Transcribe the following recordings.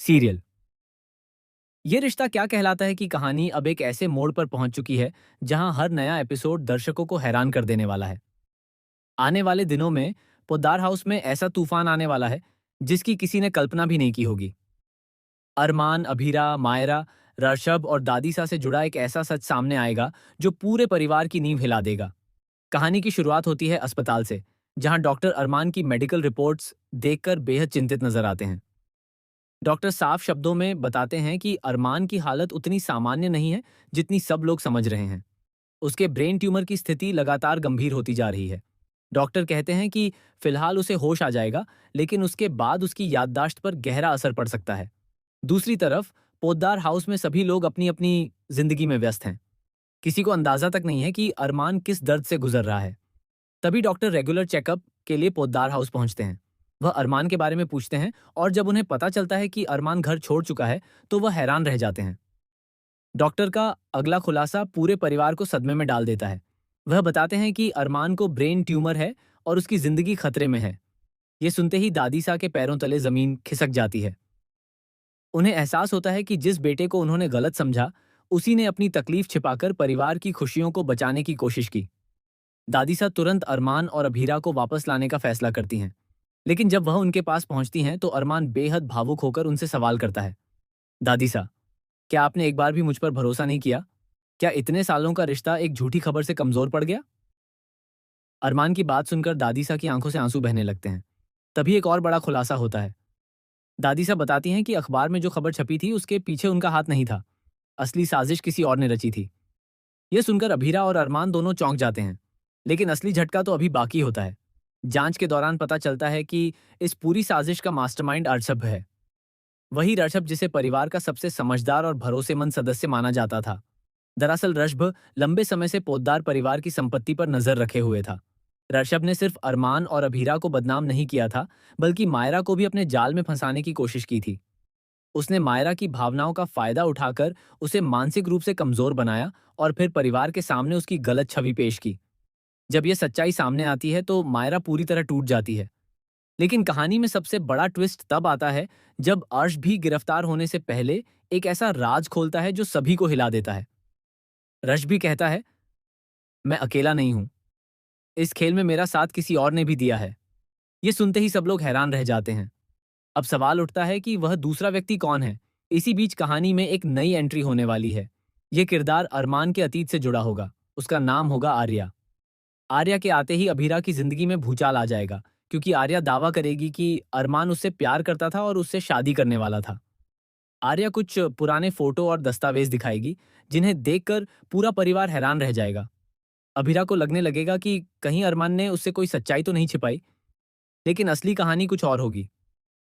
Serial. ये रिश्ता क्या कहलाता है कि कहानी अब एक ऐसे मोड़ पर पहुंच चुकी है जहां हर नया एपिसोड दर्शकों को हैरान कर देने वाला है। आने वाले दिनों में पोद्दार हाउस में ऐसा तूफान आने वाला है जिसकी किसी ने कल्पना भी नहीं की होगी। अरमान, अभीरा, मायरा, ऋषभ और दादीसा से जुड़ा एक ऐसा सच सामने आएगा जो पूरे परिवार की नींव हिला देगा। कहानी की शुरुआत होती है अस्पताल से, जहां डॉक्टर अरमान की मेडिकल रिपोर्ट्स देखकर बेहद चिंतित नजर आते हैं। डॉक्टर साफ शब्दों में बताते हैं कि अरमान की हालत उतनी सामान्य नहीं है जितनी सब लोग समझ रहे हैं। उसके ब्रेन ट्यूमर की स्थिति लगातार गंभीर होती जा रही है। डॉक्टर कहते हैं कि फिलहाल उसे होश आ जाएगा, लेकिन उसके बाद उसकी याददाश्त पर गहरा असर पड़ सकता है। दूसरी तरफ पोद्दार हाउस में सभी लोग अपनी अपनी जिंदगी में व्यस्त हैं। किसी को अंदाजा तक नहीं है कि अरमान किस दर्द से गुजर रहा है। तभी डॉक्टर रेगुलर चेकअप के लिए पोद्दार हाउस पहुंचते हैं। वह अरमान के बारे में पूछते हैं और जब उन्हें पता चलता है कि अरमान घर छोड़ चुका है तो वह हैरान रह जाते हैं। डॉक्टर का अगला खुलासा पूरे परिवार को सदमे में डाल देता है। वह बताते हैं कि अरमान को ब्रेन ट्यूमर है और उसकी जिंदगी खतरे में है। ये सुनते ही दादीसा के पैरों तले जमीन खिसक जाती है। उन्हें एहसास होता है कि जिस बेटे को उन्होंने गलत समझा, उसी ने अपनी तकलीफ छिपाकर परिवार की खुशियों को बचाने की कोशिश की। दादीसा तुरंत अरमान और अभीरा को वापस लाने का फैसला करती हैं। लेकिन जब वह उनके पास पहुंचती हैं तो अरमान बेहद भावुक होकर उनसे सवाल करता है। दादीसा, क्या आपने एक बार भी मुझ पर भरोसा नहीं किया? क्या इतने सालों का रिश्ता एक झूठी खबर से कमजोर पड़ गया? अरमान की बात सुनकर दादीसा की आंखों से आंसू बहने लगते हैं। तभी एक और बड़ा खुलासा होता है। दादीसा बताती हैं कि अखबार में जो खबर छपी थी उसके पीछे उनका हाथ नहीं था। असली साजिश किसी और ने रची थी। यह सुनकर अभीरा और अरमान दोनों चौंक जाते हैं। लेकिन असली झटका तो अभी बाकी होता है। जांच के दौरान पता चलता है कि इस पूरी साजिश का मास्टरमाइंड ऋषभ है। वही ऋषभ जिसे परिवार का सबसे समझदार और भरोसेमंद सदस्य माना जाता था। दरअसल ऋषभ लंबे समय से पोद्दार परिवार की संपत्ति पर नजर रखे हुए था। ऋषभ ने सिर्फ अरमान और अभीरा को बदनाम नहीं किया था, बल्कि मायरा को भी अपने जाल में फंसाने की कोशिश की थी। उसने मायरा की भावनाओं का फायदा उठाकर उसे मानसिक रूप से कमजोर बनाया और फिर परिवार के सामने उसकी गलत छवि पेश की। जब यह सच्चाई सामने आती है तो मायरा पूरी तरह टूट जाती है। लेकिन कहानी में सबसे बड़ा ट्विस्ट तब आता है जब अर्श भी गिरफ्तार होने से पहले एक ऐसा राज खोलता है जो सभी को हिला देता है। रश भी कहता है, मैं अकेला नहीं हूं, इस खेल में मेरा साथ किसी और ने भी दिया है। ये सुनते ही सब लोग हैरान रह जाते हैं। अब सवाल उठता है कि वह दूसरा व्यक्ति कौन है। इसी बीच कहानी में एक नई एंट्री होने वाली है। यह किरदार अरमान के अतीत से जुड़ा होगा। उसका नाम होगा आर्या। आर्या के आते ही अभीरा की जिंदगी में भूचाल आ जाएगा, क्योंकि आर्या दावा करेगी कि अरमान उससे प्यार करता था और उससे शादी करने वाला था। आर्या कुछ पुराने फोटो और दस्तावेज दिखाएगी, जिन्हें देखकर पूरा परिवार हैरान रह जाएगा। अभीरा को लगने लगेगा कि कहीं अरमान ने उससे कोई सच्चाई तो नहीं छिपाई। लेकिन असली कहानी कुछ और होगी।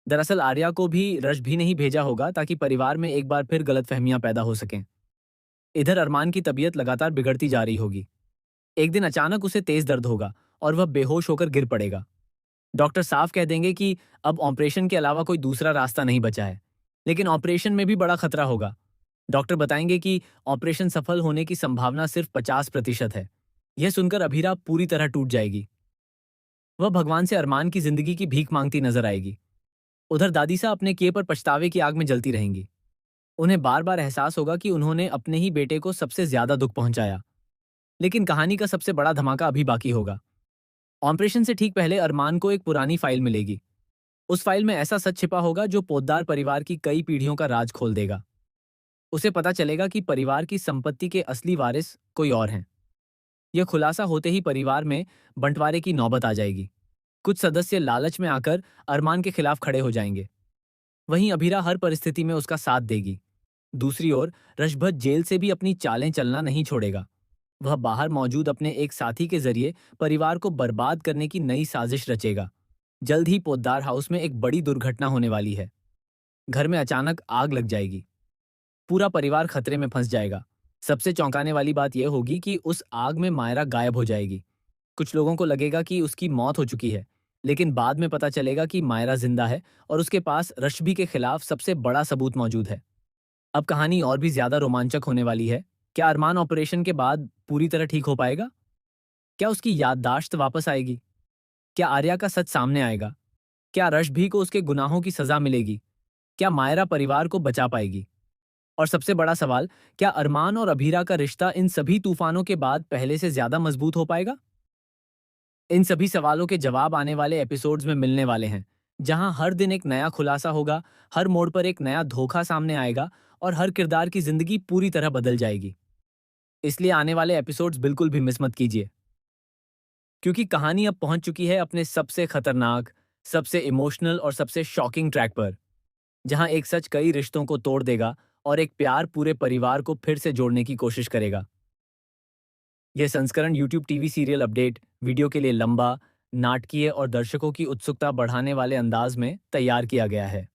दरअसल आर्या को भी रश भी नहीं भेजा होगा ताकि परिवार में एक बार फिर गलतफहमियां पैदा हो सकें। इधर अरमान की तबीयत लगातार बिगड़ती जा रही होगी। एक दिन अचानक उसे तेज दर्द होगा और वह बेहोश होकर गिर पड़ेगा। डॉक्टर साफ कह देंगे कि अब ऑपरेशन के अलावा कोई दूसरा रास्ता नहीं बचा है। लेकिन ऑपरेशन में भी बड़ा खतरा होगा। डॉक्टर बताएंगे कि ऑपरेशन सफल होने की संभावना सिर्फ 50% है। यह सुनकर अभीरा पूरी तरह टूट जाएगी। वह भगवान से अरमान की जिंदगी की भीख मांगती नजर आएगी। उधर दादीसा अपने किए पर पछतावे की आग में जलती रहेंगी। उन्हें बार बार एहसास होगा कि उन्होंने अपने ही बेटे को सबसे ज्यादा दुख पहुंचाया। लेकिन कहानी का सबसे बड़ा धमाका अभी बाकी होगा। ऑपरेशन से ठीक पहले अरमान को एक पुरानी फाइल मिलेगी। उस फाइल में ऐसा सच छिपा होगा जो पोद्दार परिवार की कई पीढ़ियों का राज खोल देगा। उसे पता चलेगा कि परिवार की संपत्ति के असली वारिस कोई और हैं। यह खुलासा होते ही परिवार में बंटवारे की नौबत आ जाएगी। कुछ सदस्य लालच में आकर अरमान के खिलाफ खड़े हो जाएंगे। वहीं अभीरा हर परिस्थिति में उसका साथ देगी। दूसरी ओर रशभत जेल से भी अपनी चालें चलना नहीं छोड़ेगा। वह बाहर मौजूद अपने एक साथी के जरिए परिवार को बर्बाद करने की नई साजिश रचेगा। जल्द ही पोद्दार हाउस में एक बड़ी दुर्घटना होने वाली है। घर में अचानक आग लग जाएगी। पूरा परिवार खतरे में फंस जाएगा। सबसे चौंकाने वाली बात यह होगी कि उस आग में मायरा गायब हो जाएगी। कुछ लोगों को लगेगा कि उसकी मौत हो चुकी है, लेकिन बाद में पता चलेगा कि मायरा जिंदा है और उसके पास रश्बी के खिलाफ सबसे बड़ा सबूत मौजूद है। अब कहानी और भी ज्यादा रोमांचक होने वाली है। क्या अरमान ऑपरेशन के बाद पूरी तरह ठीक हो पाएगा? क्या उसकी याददाश्त वापस आएगी? क्या आर्या का सच सामने आएगा? क्या रशभी को उसके गुनाहों की सजा मिलेगी? क्या मायरा परिवार को बचा पाएगी? और सबसे बड़ा सवाल, क्या अरमान और अभीरा का रिश्ता इन सभी तूफानों के बाद पहले से ज्यादा मजबूत हो पाएगा? इन सभी सवालों के जवाब आने वाले एपिसोड्स में मिलने वाले हैं, जहां हर दिन एक नया खुलासा होगा, हर मोड़ पर एक नया धोखा सामने आएगा और हर किरदार की जिंदगी पूरी तरह बदल जाएगी। इसलिए आने वाले एपिसोड्स बिल्कुल भी मिस मत कीजिए, क्योंकि कहानी अब पहुंच चुकी है अपने सबसे खतरनाक, सबसे इमोशनल और सबसे शॉकिंग ट्रैक पर, जहां एक सच कई रिश्तों को तोड़ देगा और एक प्यार पूरे परिवार को फिर से जोड़ने की कोशिश करेगा। यह संस्करण YouTube TV serial update video के लिए लंबा, नाटकीय और दर्शकों की उत्सुकता बढ़ाने वाले अंदाज में तैयार किया गया है।